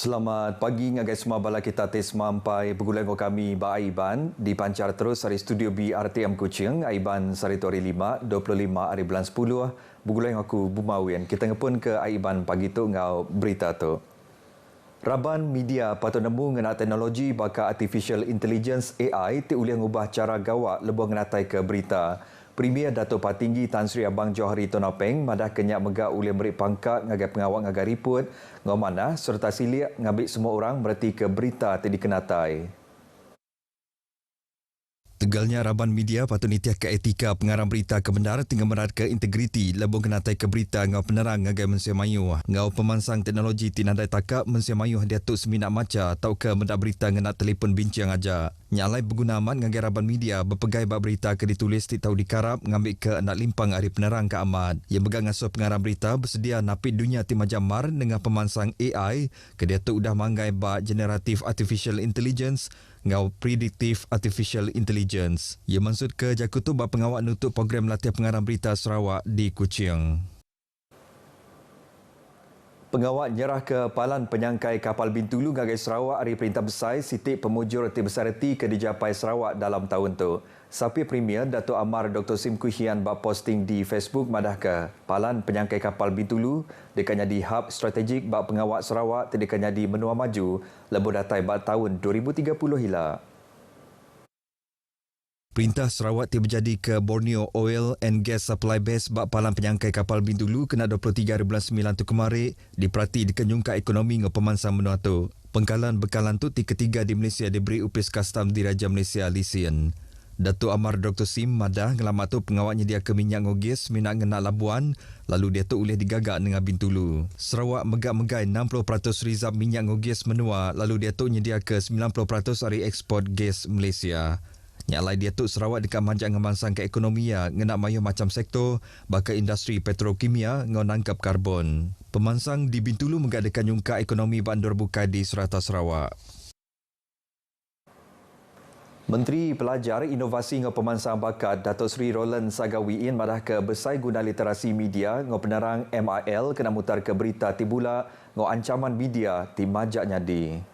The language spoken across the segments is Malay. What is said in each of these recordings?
Selamat pagi ngagai semua bala kita tes mampai bergulang kami ba Aiban dipancar terus dari studio BRTM Kuching Aiban Saritori 5 25 hari bulan 10 bergulang aku Bumawian kita ngepun ke Aiban pagi tu ngau berita tu. Raban media patut nemu ngena teknologi baka artificial intelligence AI ti ulih ngubah cara gawak lebuh ngenatai ke berita. Premier Datuk Patinggi Tan Sri Abang Johari Tonapeng madah kenyak megak ulih merik pangkat ngagai pengawak ngagai riput ngomana serta silik ngabik semua orang berarti ke berita ti dikenatai. Tegalnya Raban media patut nitiah ke etika pengarang berita kebenar tinggal merat ke integriti lebong kenatai ke berita ngau penerang ngagai mensia mayu ngau pemansang teknologi tinandai takap mensia mayu diatuk seminat maca tau ke mendak berita ngena telefon bincang aja. Nyalai berguna amat ngagai Raban media berpegai bak berita ke ditulis ti tau dikarap ngambil ke nak limpang hari penerang ke amat. Yang begang ngasuh pengarang berita bersedia napit dunia ti majamar dengan pemansang AI ke diatuk udah manggai bak generative artificial intelligence ngau predictive artificial intelligence. Ia maksud ke Jakutu bak pengawak nutup program latihan pengarang berita Sarawak di Kuching. Pengawak nyerah ke Palan Penyangkai Kapal Bintulu ngagai Sarawak hari Perintah Besar sitik pemujur reti besar reti ke dijapai Sarawak dalam tahun tu. Sapi Premier Datuk Amar Dr. Sim Kuhian bak posting di Facebook madah ke Palan Penyangkai Kapal Bintulu dekatnya di hub strategik bak pengawak Sarawak dekatnya di menua maju lebuh datai bak tahun 2030 hilak. Perintah Sarawak tiba berjadi ke Borneo Oil and Gas Supply Base bak Palan Penyangkai Kapal Bintulu kena 23 bulan 9 tu kemarin diperhati dikenyungka ekonomi ngau pemansang menua tu. Pengkalan bekalan tu ti ketiga di Malaysia diberi upis kastam di Raja Malaysia Lisian. Datuk Amar Dr. Sim madah ngelamat tu pengawaknya dia ke minyak ngogis minat ngena Labuan lalu dia tu ulih digagak dengan Bintulu. Sarawak megak-megai 60% rizab minyak ngogis menua lalu dia tu nyedia ke 90% hari ekspor gas Malaysia. Nyalai dia tu Sarawak dekat manjak ngemansang ke ekonomi ngena mayuh macam sektor baka industri petrokimia ngau nangkap karbon. Pemansang di Bintulu mengadakan nyungka ekonomi bandar bukai di serata Sarawak. Menteri Pelajar, Inovasi ngau Pemansang Bakat Datuk Seri Roland Sagawiin madah ke besai guna literasi media ngau penerang MIL kena mutar ke berita tibula ngau ancaman media ti majak nyadi.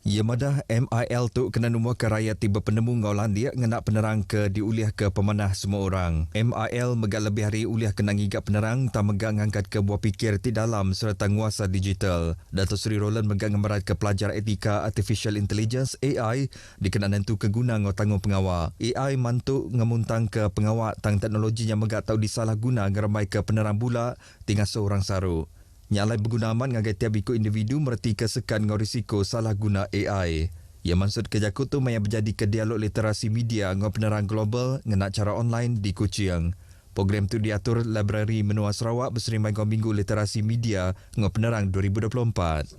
Ia madah MIL tu kena numua ke rakyat tiba penemu ngau landia ngena penerang ke diuliah ke pemanah semua orang. MIL megak lebih hari uliah kena ngigap penerang tak megak ngangkat ke buah fikir ti dalam serta nguasa digital. Datuk Seri Roland megak ngemerat ke pelajar etika Artificial Intelligence AI dikena nentu ke guna ngau tanggung pengawak. AI mantuk ngemuntang ke pengawak tang teknologi yang megak tau disalah guna ngeramai ke penerang bula tinggal seorang saru. Nyalai berguna aman ngagai tiap ikut individu merti kesekan ngau risiko salah guna AI. Ia maksud ke Jakutu maya berjadi ke dialog literasi media ngau penerang global ngena cara online di Kuching. Program tu diatur Library Menua Sarawak berserimai ngau Minggu Literasi Media ngau penerang 2024.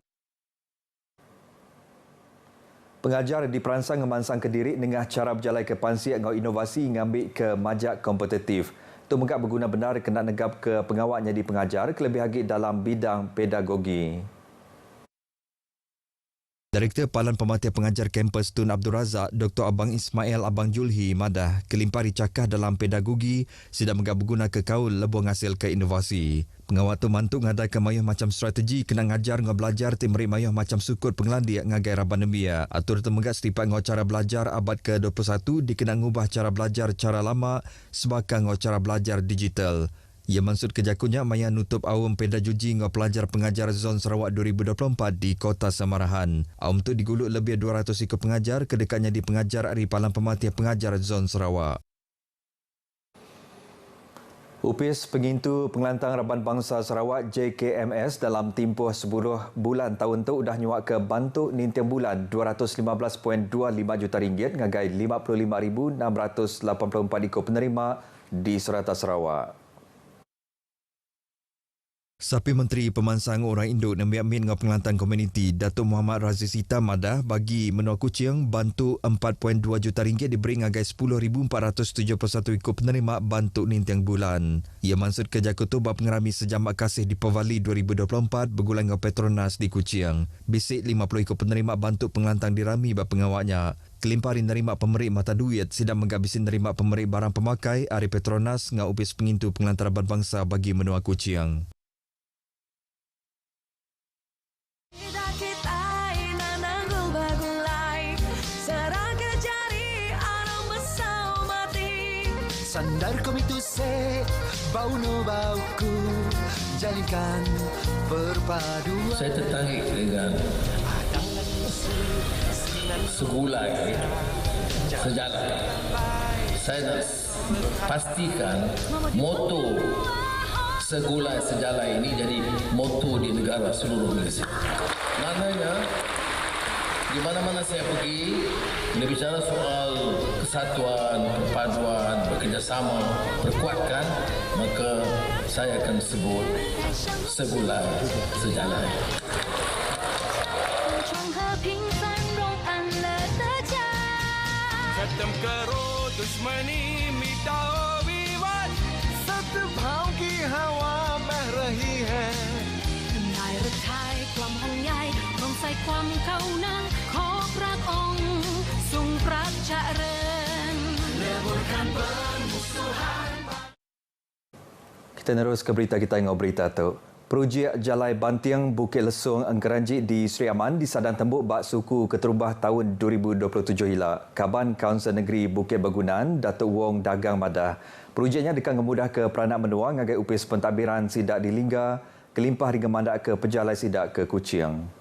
Pengajar diperansang ngemansang ke diri dengan cara berjalan ke pansiak ngau inovasi ngambil ke majak kompetitif. Tu megak berguna benar kena negap ke pengawaknya di pengajar kelebih lagi dalam bidang pedagogi. Direktur Palan Pemerhatian Pengajar Kampus Tun Abdul Razak, Dr. Abang Ismail Abang Julhi madah kelimpari cakah dalam pedagogi sedang megak berguna ke kaul lebuh ngasil ke inovasi. Pengawak tu mantuk ngadai ke mayuh macam strategi kena ngajar ngau belajar tim meri mayuh macam sukut penglandik ngagai Raban Nemia. Atur tu megak setipak ngau cara belajar abad ke-21 dikena ngubah cara belajar cara lama sebagai ngau cara belajar digital. Ia maksud kejakunya maya nutup awam pedagogi ngau pelajar pengajar Zon Sarawak 2024 di Kota Samarahan. Awam tu diguluk lebih 200 ikut pengajar kedekatnya di pengajar Hari Palan Pemerhatian Pengajar Zon Sarawak. Upis pengintu pengelantang Raban Bangsa Sarawak JKMS dalam tempoh 10 bulan tahun tu udah nyuak ke bantuk nintiang bulan RM215.25 juta ngagai 55,684 ikut penerima di serata Sarawak. Sapi Menteri Pemansang Orang Induk dan Miamin ngau pengelantang komuniti Datuk Muhammad Razif Sita madah bagi Menua Kuching bantu RM4.2 juta diberi ngagai 10,471 ikut penerima bantuk nintiang bulan. Ia maksud ke Jakutu bab pengerami sejamak kasih di Pavali 2024 bergulang ngau Petronas di Kuching. Bisik 50 ikut penerima bantuk pengelantang dirami bab pengawaknya. Kelimpari nerima pemerik mata duit sidang menggabisin nerima pemerik barang pemakai Ari Petronas ngau upis pengintu pengelantar Raban Bangsa bagi Menua Kuching. Sandar komitu se bau no bauku jalinkan perpaduan. Saya tertarik dengan segulai sejalan. Saya nak pastikan moto segulai sejalan ini jadi moto di negara seluruh Malaysia. Maknanya di mana-mana saya pergi, bila bicara soal kesatuan, perpaduan, bekerjasama, perkuatkan, maka saya akan sebut segulai sejalan. 创和平繁荣安乐的家。 खत्म करो दुश्मनी मिटाओ विवाद सद्भाव की हवा बह रही है นายรักชายความห่วงใยร่วมใส่ความเข้านางขอพระองค์ทรงพระเจริญ Kita terus ke berita kita dengan berita tu. Projek Jalai Bantiang Bukit Lesung Angkeranjit di Seri Aman disadang tembuk bak suku keterubah tahun 2027 hilak. Kaban Kaunsil Negeri Bukit Bergunan, Datuk Wong Dagang Madah. Projeknya dekat memudah ke peranak menua ngagai upis pentadbiran sidak di Lingga, kelimpah hingga mandak ke pejalai sidak ke Kuching.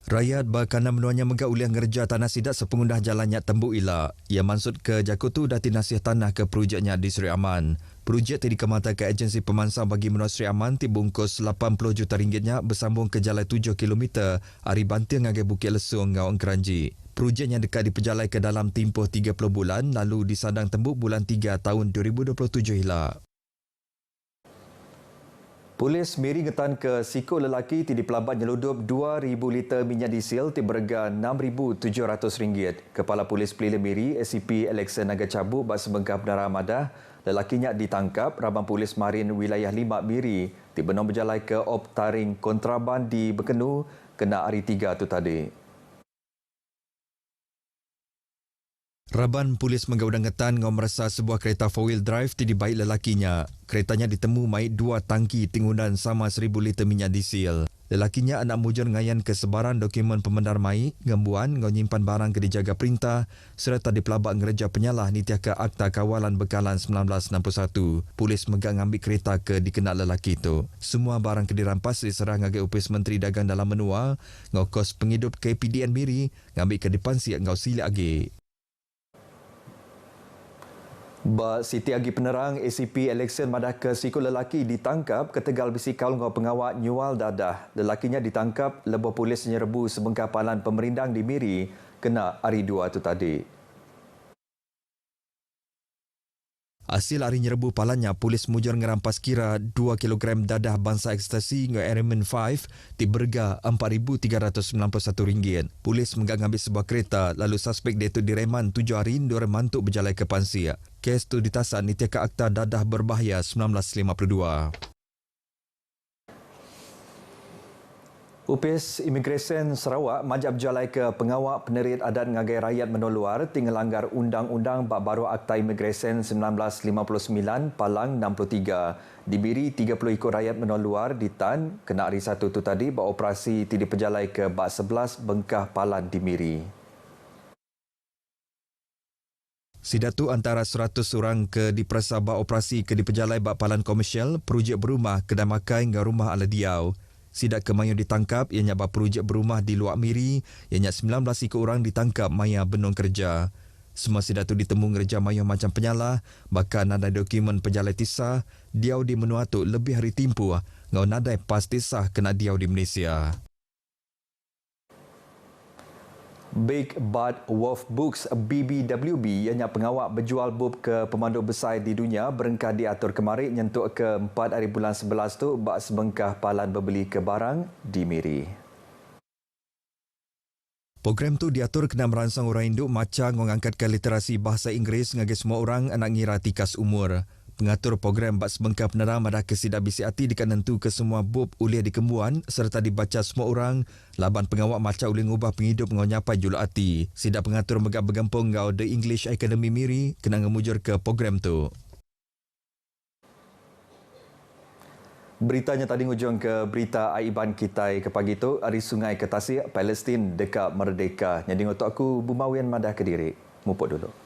Rakyat bakana menuanya megak uliah ngerja tanah sidak sepengundah jalannya tembuk ila. Ia maksud ke Jakutu dati nasih tanah ke projeknya di Seri Aman. Projek tadi dikemata ke agensi pemansang bagi menua Seri Aman dibungkus 80 juta ringgitnya bersambung ke jalan 7 km Ari Bantiang ngagai Bukit Lesung Ngau Angkeranji. Projeknya dekat diperjalai ke dalam tempoh 30 bulan lalu disadang tembuk bulan 3 tahun 2027 hilak. Polis Miri ngetan ke sikut lelaki ti dipelabat nyeludup 2,000 liter minyak diesel ti berharga RM6,700. Kepala Polis Pelila Miri, SCP Alexander Naga Cabuk bak sebengkah Penara Madah, lelakinya ditangkap Rabang Polis Marin Wilayah 5 Miri ti benar berjalai ke op taring kontraban di Bekenu kena hari 3 tu tadi. Raban Polis Menggaudan Ngetan ngau merasa sebuah kereta 4-wheel drive ti dibaik lelakinya. Keretanya ditemu mai 2 tangki tingunan sama 1,000 liter minyak diesel. Lelakinya anak mujur ngayan ke sebaran dokumen pemendar mai, ngembuan ngau nyimpan barang ke dijaga perintah serta dipelabak ngereja penyalah nitiah ke Akta Kawalan Bekalan 1961. Polis megang ambil kereta ke dikenal lelaki itu. Semua barang ke dirampas diserah ngagai upis Menteri Dagang Dalam Menua, ngau kos penghidup KPDN Miri, ngambil ke depan siap ngau silik agi. Ba Siti Agi Penerang ACP Election Madah ke sikut lelaki ditangkap ke Tegal Bisikal ngau pengawak nyual dadah. Lelakinya ditangkap lebuh polis nyerbu sebengkah palan pemerindang di Miri kena hari 2 tu tadi. Hasil hari nyerbu palannya, polis mujur ngerampas kira 2 kg dadah bangsa ekstasi ngau Eremen 5 ti berga RM4,391. Polis mengambil sebuah kereta lalu suspek dia tu direman 7 hari diorang mantuk berjalan ke Pansia. Kes tu ditasan nitiah ke Akta Dadah Berbahaya 1952. Upis Imigresen Sarawak majap jalai ke pengawak penerit adat ngagai rakyat menoluar tinggal langgar Undang-Undang Bab Baru Akta Imigresen 1959 Palang 63. Dibiri 30 ikut rakyat menoluar di Tan kena hari 1 tu tadi beroperasi ti diperjalai ke Bab 11 Bengkah Palan di Miri. Sidatu antara 100 orang ke diperasa bak operasi ke diperjalai bak palan komersial, projek berumah, kedai makan hingga rumah ala diau. Sidak ke Mayu ditangkap, ianya bak projek berumah di luar Miri, ianya 19 ikut orang ditangkap maya benung kerja. Semua sidatu ditemu ngerja Mayu macam penyalah, bahkan ada dokumen penjalai tisah, diau di menua tu lebih hari timpu, ngau nadai pas tisah kena diau di Malaysia. Big Bad Wolf Books BBWB ianya pengawak berjual bub ke pemandu besar di dunia berengkah diatur kemarin nyentuk ke 4 hari bulan 11 tu bak sebengkah palan berbeli ke barang di Miri. Program tu diatur kena merangsang orang induk macam mengangkatkan literasi bahasa Inggeris ngagai semua orang anak ngira tikas umur. Pengatur program bak sebengkah penerang madah kesidak bisi hati dekat nentu ke semua bub uliah di kembuan serta dibaca semua orang laban pengawak macam uliah ngubah penghidup ngau nyapai juluk hati. Sidak pengatur megak bergempung ngau The English Academy Miri kena ngemujur ke program tu. Beritanya tadi ngujung ke berita Aiban Kitai ke pagi tu, hari sungai ke Tasik, Palestin dekat merdeka. Jadi untuk aku Bumawian Madah Kediri. Mupuk dulu.